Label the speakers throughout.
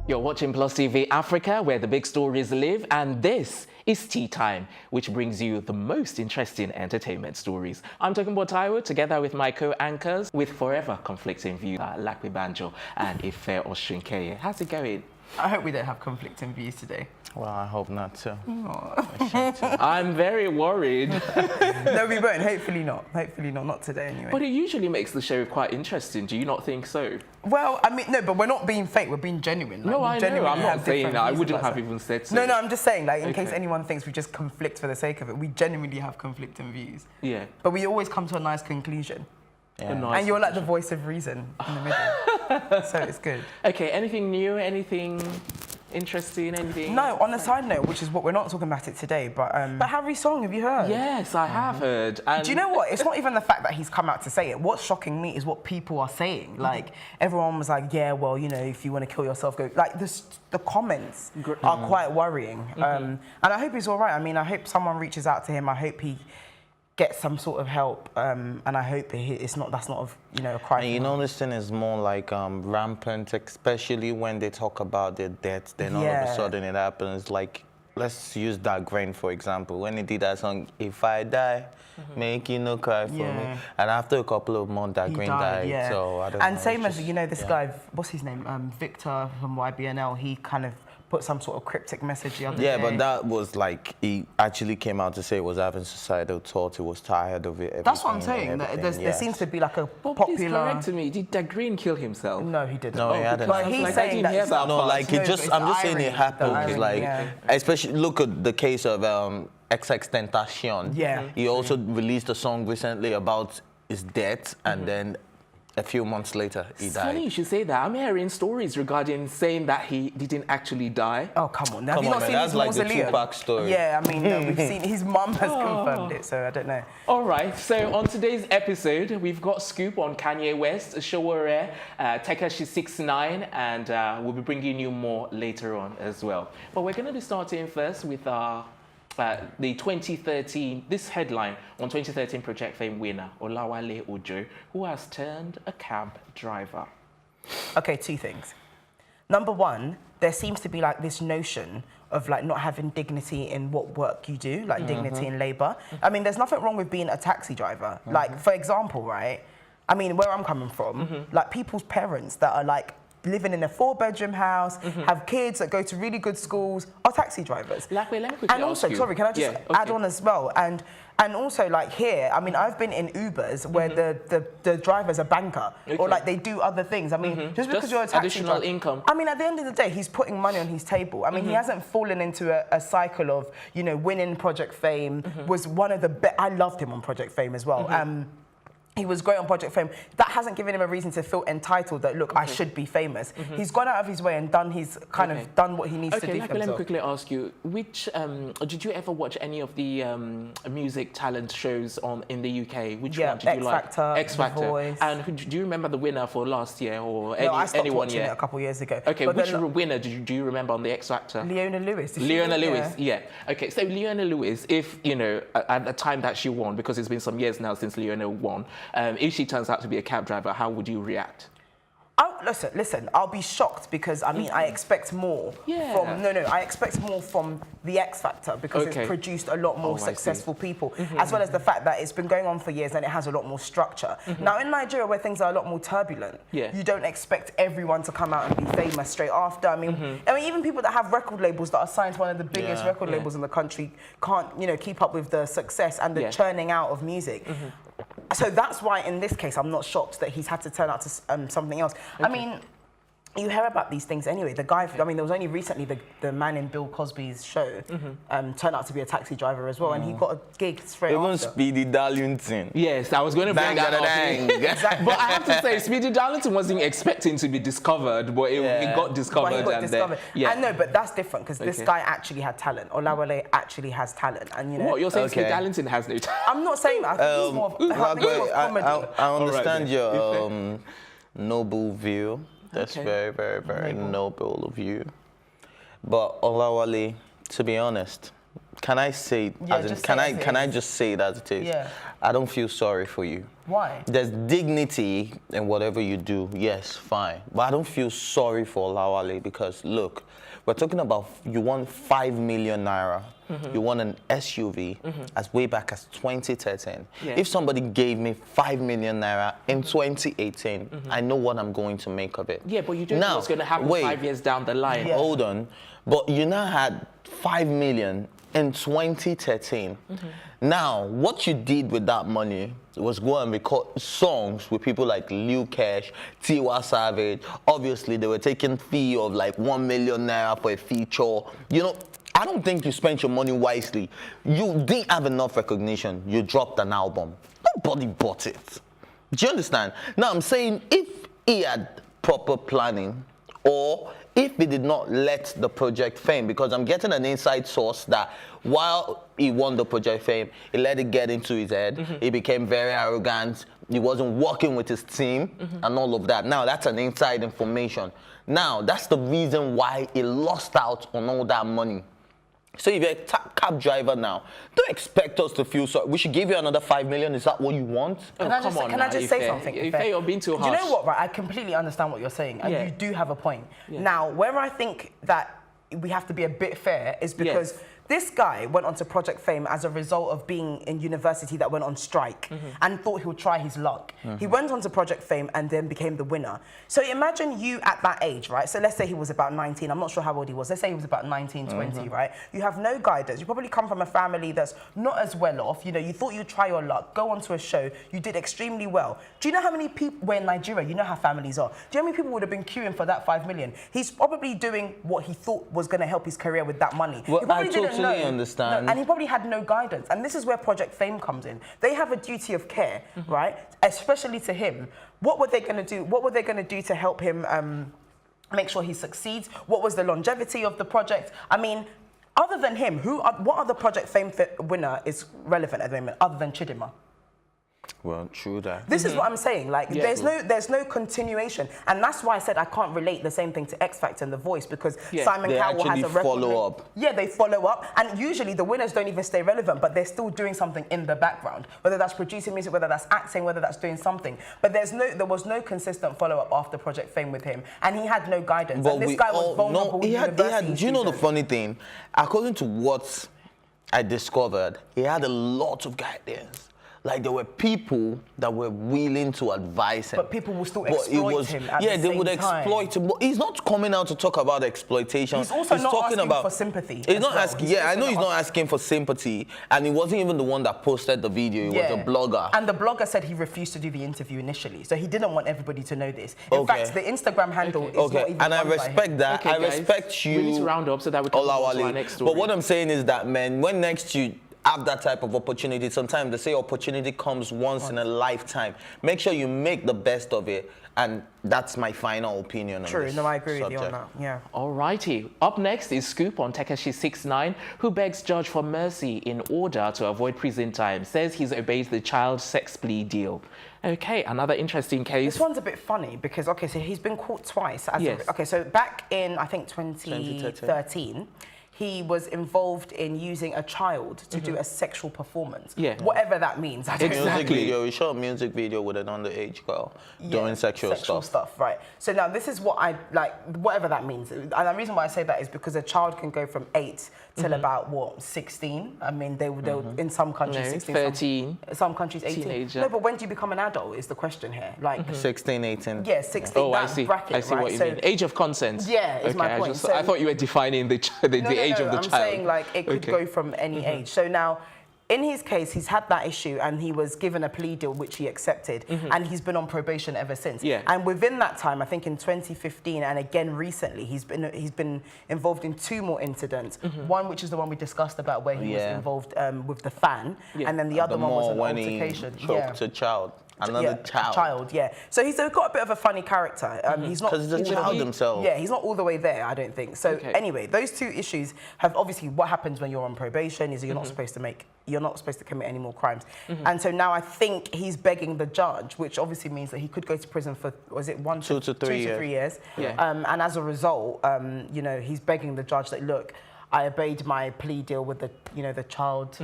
Speaker 1: You're watching Plus TV Africa, where the big stories live, and this is Tea Time, which brings you the most interesting entertainment stories. I'm talking about Taiwo, together with my co-anchors, with forever conflicting views, Lakwe Banjo and Ife Oshinkeye. How's it going?
Speaker 2: I hope we don't have conflicting views today.
Speaker 3: Well, I hope not too.
Speaker 1: I'm very worried.
Speaker 2: No, we won't. Hopefully not. Hopefully not. Not today, anyway.
Speaker 1: But it usually makes the show quite interesting. Do you not think so?
Speaker 2: Well, I mean, no, but we're not being fake. We're being genuine. Like,
Speaker 1: No, I know. I'm not saying that. I wouldn't have even said so.
Speaker 2: No, I'm just saying, like, in case anyone thinks we just conflict for the sake of it, we genuinely have conflicting views.
Speaker 1: Yeah.
Speaker 2: But we always come to a nice conclusion.
Speaker 1: Yeah. Nice
Speaker 2: and you're like the voice of reason in the middle. So it's good.
Speaker 1: Okay, anything new? Anything interesting? Anything?
Speaker 2: No, on a side note, which is what we're not talking about it today, but Harrysong, have you heard?
Speaker 1: Yes, I have heard. And
Speaker 2: do you know what? It's not even the fact that he's come out to say it. What's shocking me is what people are saying. Like, everyone was like, yeah, well, you know, if you want to kill yourself, go. Like, the comments are quite worrying. And I hope he's all right. I mean, I hope someone reaches out to him. I hope he get some sort of help, and I hope that's not a crime.
Speaker 3: And you know, this thing is more like rampant, especially when they talk about their deaths. Then all of a sudden it happens. Like, let's use that Grain for example. When he did that song, "If I Die, make you no cry for me," and after a couple of months, that Grain died. So I don't know.
Speaker 2: And same as this guy, what's his name, Victor from YBNL. He kind of put some sort of cryptic message the other day.
Speaker 3: Yeah, but that was like, he actually came out to say he was having suicidal thoughts, he was tired of it.
Speaker 2: That's what I'm saying. There seems to be like a popular...
Speaker 1: Please correct me, did Dagreen kill himself?
Speaker 2: No, he didn't.
Speaker 3: No, he hadn't.
Speaker 2: But he's saying that...
Speaker 3: No, like, I'm just saying it happens. Like, especially, look at the case of XXXTentacion.
Speaker 2: Yeah.
Speaker 3: He also released a song recently about his death, and then a few months later, he died.
Speaker 1: Funny you should say that. I'm hearing stories regarding saying that he didn't actually die.
Speaker 2: Oh, come on. Have you not seen
Speaker 3: that's
Speaker 2: his
Speaker 3: like
Speaker 2: mausoleum?
Speaker 3: the Tupac story.
Speaker 2: Yeah, I mean, no, we've seen... His mum has confirmed it, so I don't know.
Speaker 1: All right, so on today's episode, we've got scoop on Kanye West, Showore, Tekashi69, and we'll be bringing you more later on as well. But we're going to be starting first with the 2013, this headline on 2013 Project Fame winner, Olawale Ojo, who has turned a cab driver.
Speaker 2: Okay, two things. Number one, there seems to be like this notion of like not having dignity in what work you do, like dignity in labor. I mean, there's nothing wrong with being a taxi driver. Like, for example, right? I mean, where I'm coming from, like people's parents that are like living in a 4-bedroom house, have kids that go to really good schools, are taxi drivers.
Speaker 1: Let me quickly
Speaker 2: and also,
Speaker 1: ask you.
Speaker 2: sorry, can I just add on as well? And also, like here, I mean, I've been in Ubers where the driver's a banker, or like they do other things. I mean, just because you're a taxi
Speaker 1: additional
Speaker 2: driver,
Speaker 1: income.
Speaker 2: I mean, at the end of the day, he's putting money on his table. I mean, he hasn't fallen into a cycle of, you know, winning Project Fame. Was one of the best. I loved him on Project Fame as well. He was great on Project Fame. That hasn't given him a reason to feel entitled that, look, I should be famous. He's gone out of his way and done his done what he needs to do for himself.
Speaker 1: Let me quickly ask you, which did you ever watch any of the music talent shows in the UK? Which one did you like? X Factor.
Speaker 2: The Voice.
Speaker 1: And do you remember the winner for last year or
Speaker 2: I stopped
Speaker 1: anyone
Speaker 2: watching it a couple of years ago.
Speaker 1: Okay, which winner do you remember on the X Factor?
Speaker 2: Leona Lewis.
Speaker 1: Leona Lewis, yeah. Okay, so Leona Lewis, if, you know, at the time that she won, because it's been some years now since Leona won, if she turns out to be a cab driver, how would you react?
Speaker 2: Listen, I'll be shocked because, I mean, I expect more from... I expect more from the X Factor because it's produced a lot more successful people, as well as the fact that it's been going on for years and it has a lot more structure. Now, in Nigeria, where things are a lot more turbulent, you don't expect everyone to come out and be famous straight after. I mean, even people that have record labels that are signed to one of the biggest record labels in the country can't, you know, keep up with the success and the churning out of music. So that's why, in this case, I'm not shocked that he's had to turn out to something else. I mean, you hear about these things anyway. The guy, I mean, there was only recently the man in Bill Cosby's show turned out to be a taxi driver as well, and he got a gig straight after.
Speaker 3: Even Speedy Darlington.
Speaker 1: Yes, I was going to bring that up. Exactly. But I have to say, Speedy Darlington wasn't expecting to be discovered, but he got discovered.
Speaker 2: But he got discovered. I know, but that's different because this guy actually had talent. Olawale actually has talent, and you know.
Speaker 1: What you're saying? Speedy Darlington has no talent.
Speaker 2: I'm not saying that. I think he's more of comedy.
Speaker 3: I understand your noble view. That's very, very, very noble of you. But Olawale, to be honest, can I say, can I just say it as it is?
Speaker 2: Yeah.
Speaker 3: I don't feel sorry for you.
Speaker 2: Why?
Speaker 3: There's dignity in whatever you do. Yes, fine. But I don't feel sorry for Olawale because, look, we're talking about you won 5 million naira. You won an SUV as way back as 2013. Yeah. If somebody gave me 5 million naira in 2018, I know what I'm going to make of it.
Speaker 1: Yeah, but you don't know what's going to happen 5 years down the line.
Speaker 3: Yeah. Hold on. But you now had 5 million in 2013. Now, what you did with that money was go and record songs with people like Lil Cash, Tiwa Savage. Obviously, they were taking fee of like 1 million naira for a feature. You know, I don't think you spent your money wisely. You didn't have enough recognition. You dropped an album. Nobody bought it. Do you understand? Now, I'm saying if he had proper planning or if he did not let the Project Fame, because I'm getting an inside source that while he won the Project Fame, he let it get into his head. He became very arrogant. He wasn't working with his team and all of that. Now, that's an inside information. Now, that's the reason why he lost out on all that money. So if you're a cab driver now, don't expect us to feel sorry. We should give you another 5 million. Is that what you want?
Speaker 2: Can I just say something?
Speaker 1: You're being too harsh.
Speaker 2: Do you know what, right? I completely understand what you're saying, and you do have a point. Now, where I think that we have to be a bit fair is because this guy went on to Project Fame as a result of being in university that went on strike and thought he would try his luck. He went on to Project Fame and then became the winner. So imagine you at that age, right? So let's say he was about 19. I'm not sure how old he was. Let's say he was about 19, 20, right? You have no guidance. You probably come from a family that's not as well off. You know, you thought you'd try your luck, go onto a show. You did extremely well. Do you know how many people, we're in Nigeria, you know how families are. Do you know how many people would have been queuing for that 5 million? He's probably doing what he thought was going to help his career with that money.
Speaker 3: Well, I totally understand.
Speaker 2: No, and he probably had no guidance. And this is where Project Fame comes in. They have a duty of care, right? Especially to him. What were they going to do? What were they going to do to help him make sure he succeeds? What was the longevity of the project? I mean, other than him, what other Project Fame winner is relevant at the moment other than Chidinma?
Speaker 3: Well, true that.
Speaker 2: This is what I'm saying. Like, there's no continuation, and that's why I said I can't relate the same thing to X Factor and The Voice because Simon Cowell has a record.
Speaker 3: Follow up.
Speaker 2: Yeah, they follow up, and usually the winners don't even stay relevant, but they're still doing something in the background. Whether that's producing music, whether that's acting, whether that's doing something. But there was no consistent follow up after Project Fame with him, and he had no guidance.
Speaker 3: But
Speaker 2: and this guy was vulnerable.
Speaker 3: Do you know the funny thing? According to what I discovered, he had a lot of guidance. Like, there were people that were willing to advise him.
Speaker 2: But people will still exploit him at the same time.
Speaker 3: Yeah, they would exploit him. But he's not coming out to talk about exploitation.
Speaker 2: He's also not asking for sympathy.
Speaker 3: He's not asking, I know he's not asking for sympathy. And he wasn't even the one that posted the video. He was a blogger.
Speaker 2: And the blogger said he refused to do the interview initially. So he didn't want everybody to know this. In fact, the Instagram handle is not even
Speaker 3: and I respect that. I respect you.
Speaker 1: We need to round up so that we can move on to our next story.
Speaker 3: But what I'm saying is that, man, when next you have that type of opportunity, sometimes they say opportunity comes once in a lifetime. Make sure you make the best of it, and that's my final opinion on this.
Speaker 2: No, I agree with you on that. Yeah.
Speaker 1: Alrighty. Up next is Scoop on Tekashi69, who begs judge for mercy in order to avoid prison time. Says he's obeyed the child sex plea deal. Okay, another interesting case.
Speaker 2: This one's a bit funny because, okay, so he's been caught twice. Okay, so back in, I think, 2013, he was involved in using a child to do a sexual performance. Yeah. Whatever that means.
Speaker 3: He shot a music video with an underage girl doing sexual stuff.
Speaker 2: Right. So now this is what I like, whatever that means. And the reason why I say that is because a child can go from 8 till about, what, 16? I mean, they would in some countries, 16. 13. Some countries, 18.
Speaker 1: Teenager.
Speaker 2: No, but when do you become an adult is the question here. Like
Speaker 3: 16, 18.
Speaker 2: Yeah, 16,
Speaker 1: oh,
Speaker 2: that
Speaker 1: I see.
Speaker 2: bracket,
Speaker 1: I see what you mean. Age of consent.
Speaker 2: Yeah, is my point.
Speaker 1: I thought you were defining the age of the child.
Speaker 2: I'm saying, like, it could go from any age. So now, in his case, he's had that issue and he was given a plea deal, which he accepted, and he's been on probation ever since. Yeah. And within that time, I think in 2015 and again recently, he's been involved in 2 more incidents. One, which is the one we discussed about, where he was involved with the fan, and then the other one was an altercation.
Speaker 3: He choked a child. Another child.
Speaker 2: So he's got a bit of a funny character. He's not
Speaker 3: because he's a child himself.
Speaker 2: Yeah, he's not all the way there, I don't think. So anyway, those 2 issues have obviously what happens when you're on probation is you're not supposed to commit any more crimes. And so now I think he's begging the judge, which obviously means that he could go to prison for, was it 1 to 3 years? Yeah. And as a result, you know, he's begging the judge that, look, I obeyed my plea deal with the, the child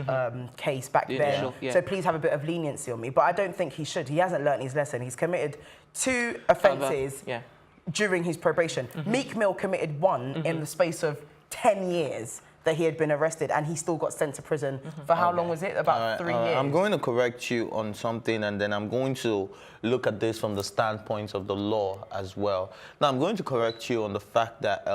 Speaker 2: case back then. So please have a bit of leniency on me. But I don't think he should. He hasn't learnt his lesson. He's committed 2 offences during his probation. Meek Mill committed 1 in the space of 10 years that he had been arrested, and he still got sent to prison for how long was it? About 3 years.
Speaker 3: I'm going to correct you on something, and then I'm going to look at this from the standpoint of the law as well. Now, I'm going to correct you on the fact that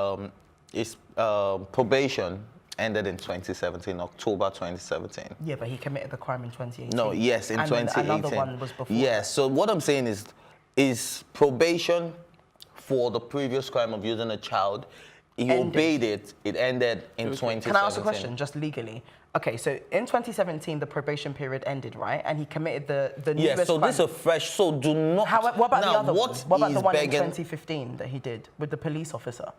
Speaker 3: his probation ended in 2017, October 2017.
Speaker 2: Yeah, but he committed the crime in 2018.
Speaker 3: No, yes, in 2018.
Speaker 2: Another one was before.
Speaker 3: Yes, so what I'm saying is probation for the previous crime of using a child, he obeyed it. It ended in 2017.
Speaker 2: Can I ask a question, just legally? Okay, so in 2017, the probation period ended, right? And he committed the newest
Speaker 3: so
Speaker 2: crime.
Speaker 3: this is fresh, so do not...
Speaker 2: What about the other one? What about the one
Speaker 3: begging...
Speaker 2: in 2015 that he did with the police officer?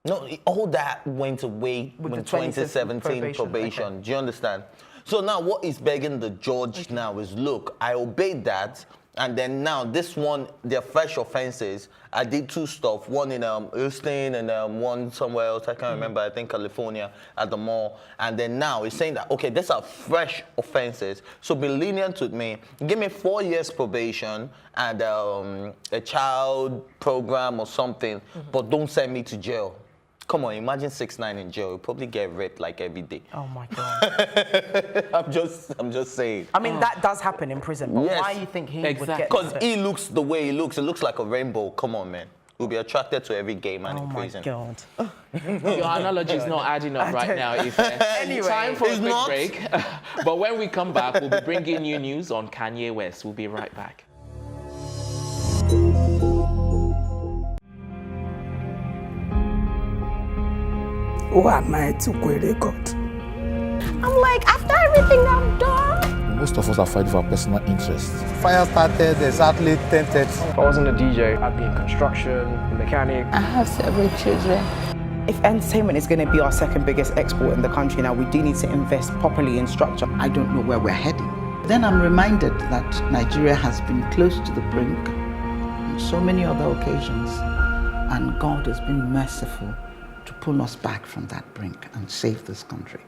Speaker 3: No, all that went away with the 2017 probation.
Speaker 2: Okay.
Speaker 3: Do you understand? So now what he's begging the judge now is, look, I obeyed that, and then now this one, they're fresh offenses. I did 2 stuff, one in Houston and one somewhere else, I can't remember, I think California, at the mall. And then now he's saying that, okay, these are fresh offenses, so be lenient with me. Give me 4 years probation and a child program or something, but don't send me to jail. Come on, imagine 6ix9ine in jail. He'll probably get raped like every day.
Speaker 2: Oh my God.
Speaker 3: I'm just saying.
Speaker 2: I mean, that does happen in prison, but why do you think he would get...
Speaker 3: Because he looks the way he looks. It looks like a rainbow. Come on, man. We'll be attracted to every gay man in prison.
Speaker 2: Oh my God.
Speaker 1: Your analogy is not adding up right now. Anyway, time for a quick break. But when we come back, we'll be bringing you news on Kanye West. We'll be right back.
Speaker 4: Who am I to query God?
Speaker 5: I'm like, after everything I've done.
Speaker 6: Most of us are fighting for our personal interests.
Speaker 7: Fire started exactly 10:30.
Speaker 8: I wasn't a DJ, I'd be in construction, a mechanic.
Speaker 5: I have several children.
Speaker 2: If entertainment is going to be our 2nd biggest export in the country now, we do need to invest properly in structure.
Speaker 9: I don't know where we're heading. Then I'm reminded that Nigeria has been close to the brink on so many other occasions, and God has been merciful to pull us back from that brink and save this country.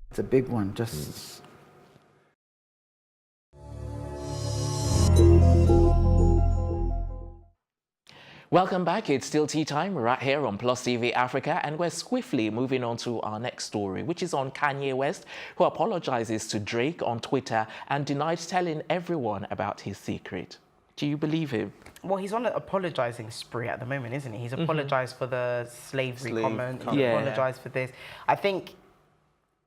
Speaker 9: It's a big one, just...
Speaker 1: Welcome back. It's still tea time right here on Plus TV Africa, and we're swiftly moving on to our next story, which is on Kanye West, who apologizes to Drake on Twitter and denies telling everyone about his secret. Do you believe him?
Speaker 2: Well, he's on an apologizing spree at the moment, isn't he? He's apologized for the slavery comment. He's apologized for this. I think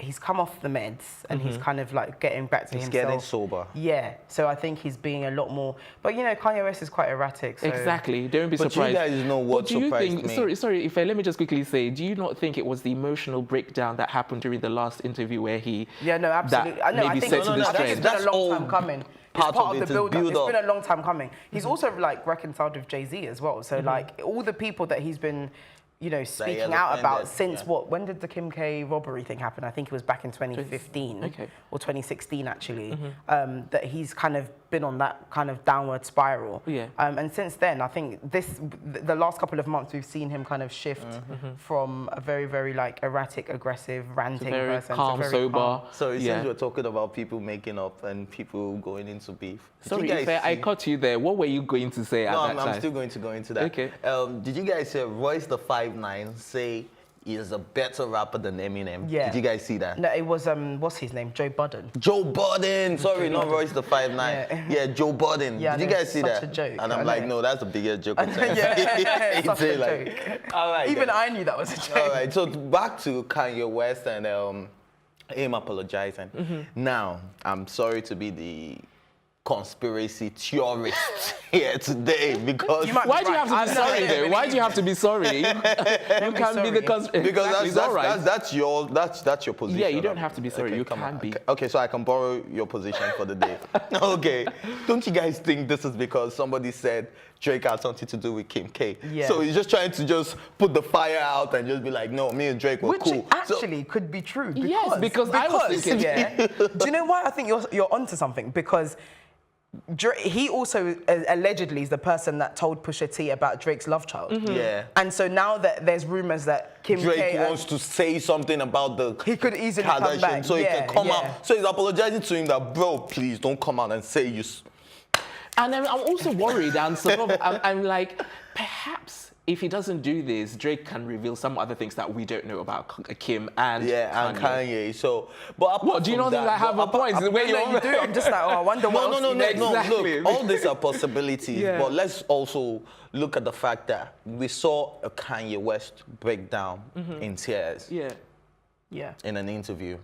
Speaker 2: he's come off the meds and he's kind of like getting back to himself.
Speaker 3: He's getting sober.
Speaker 2: Yeah, so I think he's being a lot more. But you know, Kanye West is quite erratic. So.
Speaker 1: Exactly. Don't be surprised.
Speaker 3: But you guys know what surprised me.
Speaker 1: Sorry. If let me just quickly say, do you not think it was the emotional breakdown that happened during the last interview where he?
Speaker 2: Yeah, no, absolutely. I think it's been a long time coming. It's part of the build-up. It's been a long time coming. He's also like reconciled with Jay-Z as well. So like all the people that he's been, you know, speaking out about since when did the Kim K robbery thing happen? I think it was back in 2015 or 2016 actually. That he's kind of been on that kind of downward spiral. And since then, I think the last couple of months we've seen him kind of shift from a very, very like erratic, aggressive, ranting person
Speaker 1: calm,
Speaker 2: to very
Speaker 1: sober.
Speaker 2: calm.
Speaker 3: So since we're talking about people making up and people going into beef.
Speaker 1: Sorry, I caught you there. What were you going to say at that time?
Speaker 3: I'm still going to go into that.
Speaker 1: Okay.
Speaker 3: Did you guys hear Royce the 5'9" say he is a better rapper than Eminem?
Speaker 2: Yeah.
Speaker 3: Did you guys see that?
Speaker 2: No, it was what's his name? Joe Budden.
Speaker 3: Joe Budden. Sorry, not Royce the 5'9". Yeah, Joe Budden.
Speaker 2: Yeah,
Speaker 3: did you guys see that?
Speaker 2: Such a joke.
Speaker 3: And I'm like, no, that's the biggest joke.
Speaker 2: Such a joke.
Speaker 3: All right.
Speaker 2: Even I knew that was a joke.
Speaker 3: All right. So back to Kanye West and him apologizing. Now, I'm sorry to be the conspiracy theorist here today because
Speaker 1: why do you have to be sorry though? Why do you have to be sorry? You can be the conspiracy
Speaker 3: because that's your position.
Speaker 1: Yeah, you don't have to be sorry. You can be.
Speaker 3: Okay, so I can borrow your position for the day. Okay. Don't you guys think this is because somebody said Drake had something to do with Kim K.
Speaker 2: Yeah.
Speaker 3: So he's just trying to just put the fire out and just be like, no, me and Drake were
Speaker 2: Which
Speaker 3: cool.
Speaker 2: actually could be true.
Speaker 1: Because I was thinking.
Speaker 2: Yeah. Do you know why I think you're onto something? Because he also allegedly is the person that told Pusha T about Drake's love child.
Speaker 3: Yeah.
Speaker 2: And so now that there's rumors that Kim
Speaker 3: Drake
Speaker 2: K
Speaker 3: wants to say something about the
Speaker 2: he could easily come back.
Speaker 3: so he can come out. So he's apologizing to him that, bro, please don't come out and say you.
Speaker 1: And I'm also worried, and sort of, I'm like, perhaps if he doesn't do this, Drake can reveal some other things that we don't know about Kim and
Speaker 3: Kanye. So, but
Speaker 1: what do you not think I have a point? The way
Speaker 2: you do, I'm just like, oh, I wonder what else.
Speaker 3: No.
Speaker 1: Exactly.
Speaker 3: Look, all these are possibilities, but let's also look at the fact that we saw a Kanye West breakdown in tears.
Speaker 2: Yeah.
Speaker 3: In an interview.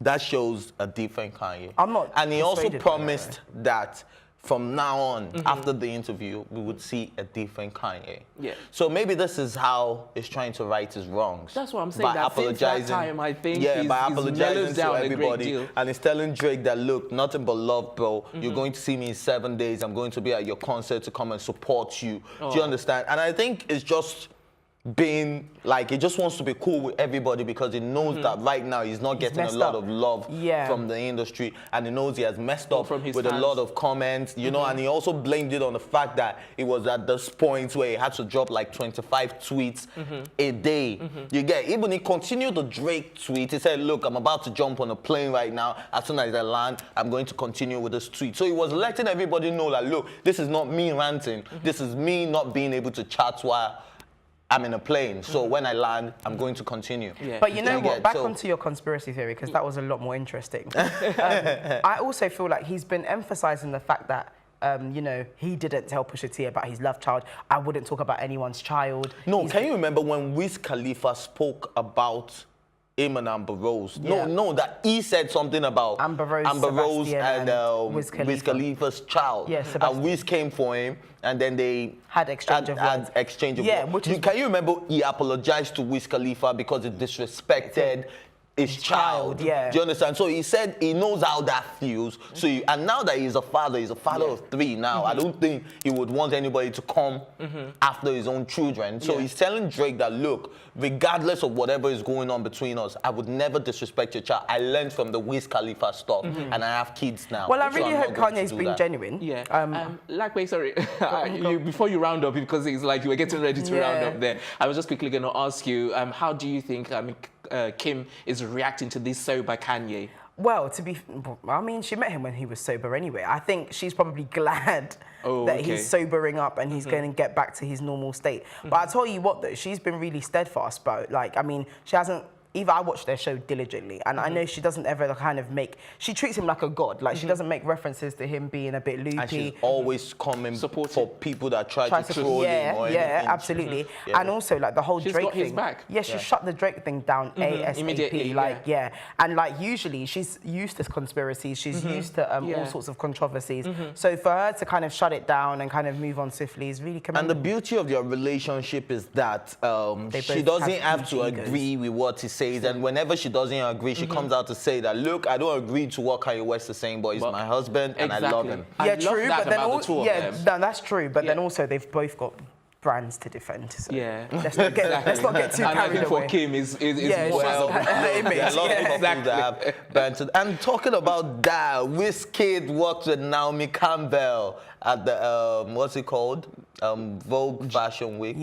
Speaker 3: That shows a different Kanye.
Speaker 2: I'm not.
Speaker 3: And he also promised that from now on, after the interview, we would see a different Kanye.
Speaker 1: Yeah.
Speaker 3: So maybe this is how he's trying to right his wrongs.
Speaker 1: That's what I'm saying.
Speaker 3: By
Speaker 1: that
Speaker 3: apologizing.
Speaker 1: Since that time, I think
Speaker 3: by
Speaker 1: he's
Speaker 3: apologizing to
Speaker 1: everybody.
Speaker 3: And he's telling Drake that, look, nothing but love, bro. You're going to see me in 7 days. I'm going to be at your concert to come and support you. Do you understand? And I think it's just being like, he just wants to be cool with everybody because he knows that right now he's not getting a lot of love from the industry, and he knows he has messed up with fans. A lot of comments, you know, and he also blamed it on the fact that it was at this point where he had to drop like 25 tweets a day. You get, even he continued the Drake tweet. He said, look, I'm about to jump on a plane right now. As soon as I land, I'm going to continue with this tweet. So he was letting everybody know that, look, this is not me ranting. This is me not being able to chat while I'm in a plane, so when I land, I'm going to continue.
Speaker 2: But you know what? Back onto your conspiracy theory, because that was a lot more interesting. I also feel like he's been emphasizing the fact that, you know, he didn't tell Pusha T about his love child. I wouldn't talk about anyone's child.
Speaker 3: No, can you remember when Wiz Khalifa spoke about him and Amber Rose? No, that he said something about Amber Rose and Wiz Khalifa's child.
Speaker 2: Yes,
Speaker 3: and Wiz came for him, and then they
Speaker 2: had exchange of words.
Speaker 3: Can you remember he apologized to Wiz Khalifa because he disrespected his child. Do you understand? So he said he knows how that feels. So and now that he's a father of 3 now. I don't think he would want anybody to come after his own children. So he's telling Drake that, look, regardless of whatever is going on between us, I would never disrespect your child. I learned from the Wiz Khalifa stuff, and I have kids now.
Speaker 2: Well, I really hope Kanye's been genuine.
Speaker 1: Sorry, before you round up, because it's like you were getting ready to round up there, I was just quickly going to ask you, how do you think Kim is reacting to this sober Kanye?
Speaker 2: Well, I mean, she met him when he was sober anyway. I think she's probably glad that he's sobering up and he's going to get back to his normal state. But I tell you what, though, she's been really steadfast about, like, I mean, she hasn't. I watched their show diligently, and I know she doesn't ever kind of she treats him like a god. Like, she doesn't make references to him being a bit loopy.
Speaker 3: And she's always coming for people that try to troll him or anything.
Speaker 2: Absolutely. And also, like, the whole Drake thing. She shut the Drake thing down ASAP.
Speaker 1: Immediately,
Speaker 2: And, like, usually she's used to conspiracies. She's used to all sorts of controversies. So for her to kind of shut it down and kind of move on swiftly is really commendable.
Speaker 3: And the beauty of their relationship is that she doesn't have to agree with what he says, and whenever she doesn't agree, she comes out to say that, look, I don't agree to what Kanye West is saying, but he's my husband and I love him.
Speaker 2: True, but then also, that's true, but then also they've both got brands to defend. So let's not get too carried away.
Speaker 1: And I think for Kim is more
Speaker 3: image. And talking about that, Wizkid worked with Naomi Campbell at the what's it called? Vogue Fashion Week.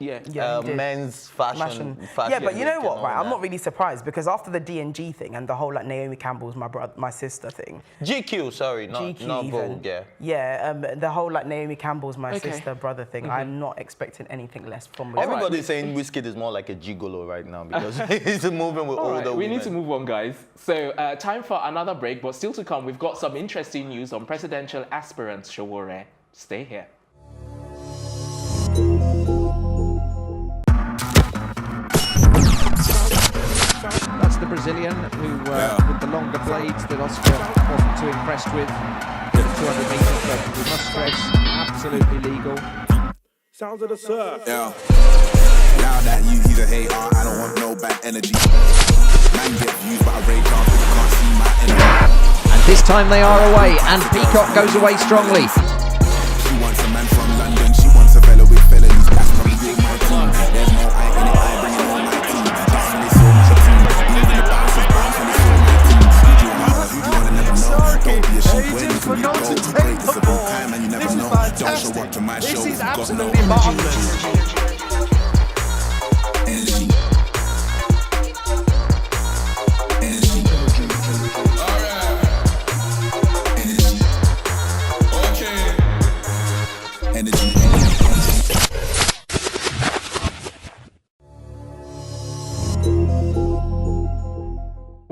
Speaker 3: Men's fashion.
Speaker 2: Yeah, but you know what, right? I'm not really surprised, because after the D&G thing and the whole, like, Naomi Campbell's my sister thing.
Speaker 3: GQ, sorry, not Vogue,
Speaker 2: the whole, like, Naomi Campbell's my sister brother thing. I'm not expecting anything less from Wizkid.
Speaker 3: Everybody's saying Wizkid is more like a gigolo right now because he's moving with older women.
Speaker 1: We need to move on, guys. So time for another break, but still to come, we've got some interesting news on presidential aspirants, Shawore. Stay here.
Speaker 10: That's the Brazilian who, with the longer blades that Oscar wasn't too impressed with, the 200 metres, but we must stress, absolutely legal.
Speaker 11: Sounds of the surf.
Speaker 12: Yeah. Now that he's a hater, I don't want no bad energy. Man get used by radar, but you can't see my enemy.
Speaker 10: And this time they are away, and Peacock goes away strongly.
Speaker 12: She wants a man from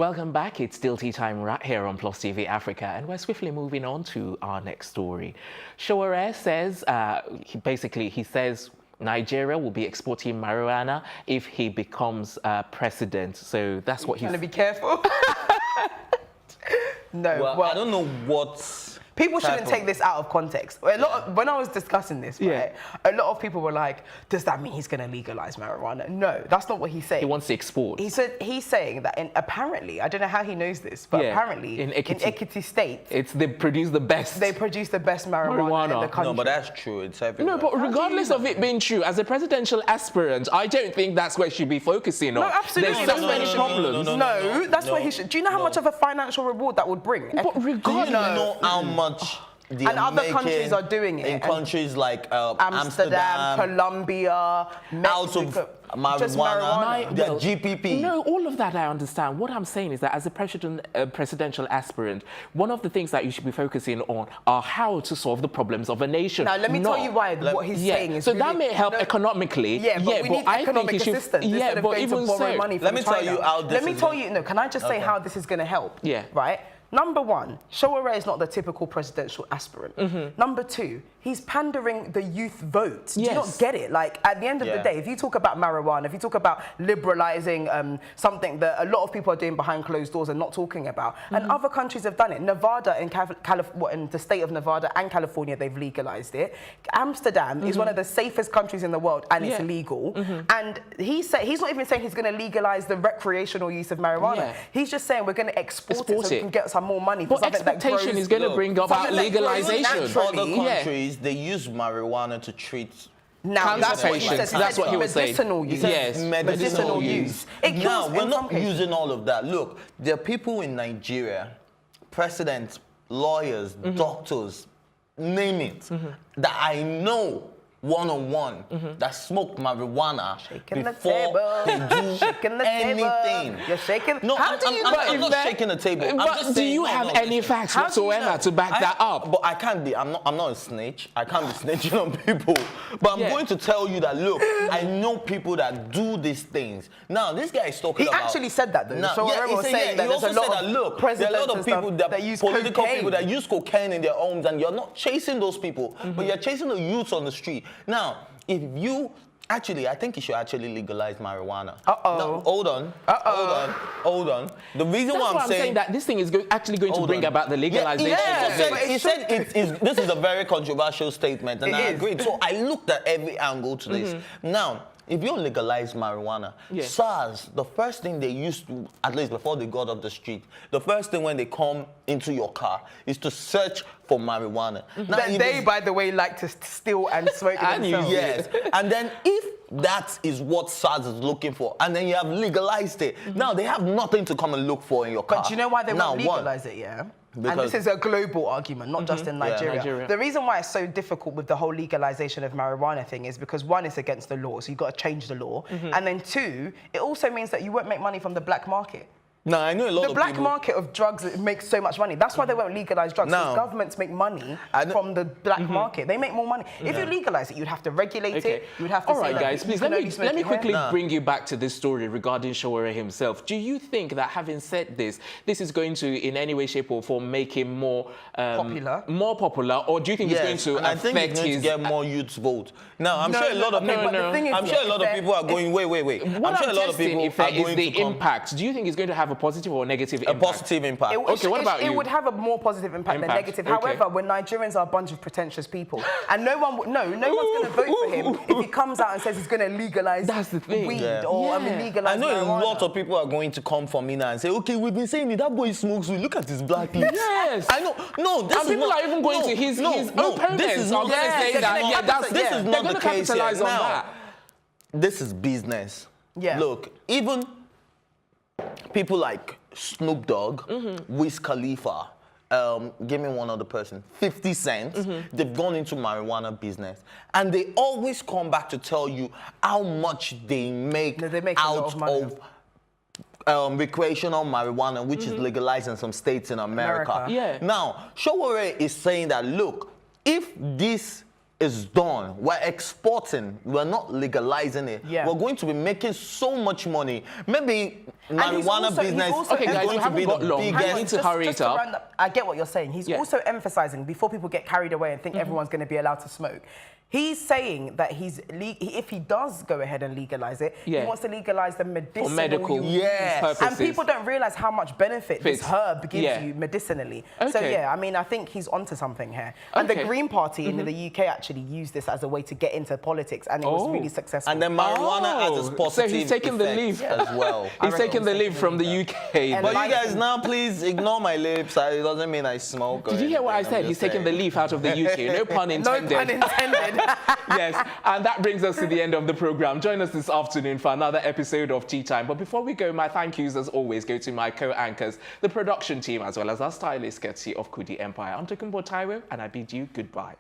Speaker 1: Welcome back. It's still tea time right here on Plus TV Africa, and we're swiftly moving on to our next story. Showore says, he says Nigeria will be exporting marijuana if he becomes president. So that's what he's
Speaker 2: trying to be careful. No,
Speaker 3: well, I don't know what.
Speaker 2: People shouldn't take this out of context. When I was discussing this, right, a lot of people were like, does that mean he's going to legalize marijuana? No, that's not what he's saying.
Speaker 1: He wants to export.
Speaker 2: He's saying that apparently, I don't know how he knows this, but apparently in Ekiti State,
Speaker 1: they produce the best.
Speaker 2: They produce the best marijuana in the country.
Speaker 3: No, but that's true. It's everywhere.
Speaker 1: No, but regardless of it being true, as a presidential aspirant, I don't think that's what he should be focusing on.
Speaker 2: No, absolutely.
Speaker 1: There's so many problems.
Speaker 2: No, that's where he should. Do you know how much of a financial reward that would bring?
Speaker 1: But regardless,
Speaker 3: do you know how much
Speaker 2: and other countries are doing it.
Speaker 3: In countries like
Speaker 2: Amsterdam, Colombia, Mexico.
Speaker 3: Out of marijuana, the GPP.
Speaker 1: No, all of that I understand. What I'm saying is that as a presidential aspirant, one of the things that you should be focusing on are how to solve the problems of a nation.
Speaker 2: Now, let me tell you why what he's saying is
Speaker 1: so really, that may help economically.
Speaker 2: Yeah, but we need economic assistance instead of going to borrow money from China.
Speaker 3: Let me tell you how this
Speaker 2: can I just say how this is going to help?
Speaker 1: Yeah.
Speaker 2: Right? Number one, Showore is not the typical presidential aspirant. Number two, he's pandering the youth vote. Do you not get it? Like, at the end of the day, if you talk about marijuana, if you talk about liberalizing something that a lot of people are doing behind closed doors and not talking about, and other countries have done it. Nevada, in the state of Nevada and California, they've legalized it. Amsterdam is one of the safest countries in the world, and it's legal. And he's not even saying he's going to legalize the recreational use of marijuana. He's just saying we're going to export it so we can get some more money.
Speaker 1: But expectation is going to bring about legalization.
Speaker 3: Other countries, they use marijuana to treat
Speaker 2: that's what he says.
Speaker 1: That's what he was saying.
Speaker 2: Medicinal use.
Speaker 1: Yes,
Speaker 2: medicinal use.
Speaker 3: Now, we're not using all of that. Look, there are people in Nigeria, presidents, lawyers, doctors, name it, that I know one-on-one that smoke marijuana before they do anything.
Speaker 2: You're shaking.
Speaker 3: No, I'm not shaking the table.
Speaker 1: But do you have any facts whatsoever to back that up?
Speaker 3: But I can't be. I'm not a snitch. I can't be snitching on people. But I'm going to tell you that. Look, I know people that do these things. Now, this guy is talking about.
Speaker 2: He actually said that though. So he was saying that there's a lot of
Speaker 3: there are a lot of people that
Speaker 2: use
Speaker 3: political
Speaker 2: cocaine.
Speaker 3: people that use cocaine in their homes, and you're not chasing those people, but you're chasing the youths on the street. Now, if you actually, I think you should actually legalize marijuana. No, hold on. The reason why I'm saying
Speaker 1: that this thing is actually going to bring about the legalization of it.
Speaker 3: He said this is a very controversial statement, and I agree. So I looked at every angle to this. Now, if you legalize marijuana, SARS, the first thing they used to, at least before they got off the street, the first thing when they come into your car is to search for marijuana. Now,
Speaker 2: they, by the way, like to steal and smoke themselves.
Speaker 3: Yes. And then if that is what SARS is looking for, and then you have legalized it, now they have nothing to come and look for in your car.
Speaker 2: But do you know why they won't legalize it, Because and this is a global argument, not just in Nigeria. The reason why it's so difficult with the whole legalization of marijuana thing is because one, it's against the law, so you've got to change the law. And then two, it also means that you won't make money from the black market.
Speaker 3: No, I know a lot of people.
Speaker 2: The black market of drugs makes so much money. That's why they won't legalize drugs. Because governments make money from the black market. They make more money. If you legalize it, you'd have to regulate it. You'd have to.
Speaker 1: All right, guys, please let me quickly bring you back to this story regarding Showore himself. Do you think that having said this is going to, in any way, shape, or form, make him more popular? More popular, or do you think it's going to affect
Speaker 3: I think it's going to get more youths vote. Now, I'm sure a lot of people. I'm sure a lot of people are going. Wait.
Speaker 1: What I'm sure a lot of people are going to the impact. Do you think it's going to have a positive or negative impact?
Speaker 3: A positive impact.
Speaker 1: Okay, what about you?
Speaker 2: It would have a more positive impact than negative. However, when Nigerians are a bunch of pretentious people, and no one's going to vote for him if he comes out and says he's going to legalize weed or legalize
Speaker 3: I know
Speaker 2: marijuana.
Speaker 3: a lot of people are going to come for me now and say, okay, we've been saying it, that boy smokes weed, look at his black lips.
Speaker 1: Yes.
Speaker 3: I know. No, this
Speaker 1: and
Speaker 3: is
Speaker 1: people
Speaker 3: not,
Speaker 1: are even going to his opponents.
Speaker 3: This is not
Speaker 1: this is not
Speaker 3: the case yet.
Speaker 1: On that.
Speaker 3: This is business. Yeah. Look, even people like Snoop Dogg, Wiz Khalifa, give me one other person, 50 Cent, they've gone into marijuana business. And they always come back to tell you how much they make out of recreational marijuana, which is legalized in some states in America.
Speaker 1: Yeah.
Speaker 3: Now, Showore is saying that, look, if this is done. We're exporting. We're not legalizing it.
Speaker 2: Yeah.
Speaker 3: We're going to be making so much money. Maybe marijuana business
Speaker 1: okay, guys,
Speaker 3: is going to be the biggest.
Speaker 1: I need to hurry it up.
Speaker 2: I get what you're saying. He's also emphasizing, before people get carried away and think everyone's going to be allowed to smoke, he's saying that if he does go ahead and legalize it, he wants to legalize the medicinal use.
Speaker 1: Purposes.
Speaker 2: And people don't realize how much benefit this herb gives you medicinally. So yeah, I mean, I think he's onto something here. And the Green Party in the UK actually used this as a way to get into politics, and it was really successful.
Speaker 3: And then marijuana has its positive
Speaker 1: so he's taking the leave
Speaker 3: as well.
Speaker 1: He's taking the leave from the UK.
Speaker 3: But you guys now, please ignore my lips. It doesn't mean I smoke.
Speaker 1: Did you hear what I said? He's taking the leave out of the UK. No pun intended.
Speaker 2: No pun intended.
Speaker 1: Yes, and that brings us to the end of the program. Join us this afternoon for another episode of Tea Time. But before we go, my thank yous, as always, go to my co-anchors, the production team, as well as our stylist, courtesy of Kudi Empire. I'm Tokunbo Taiwo, and I bid you goodbye.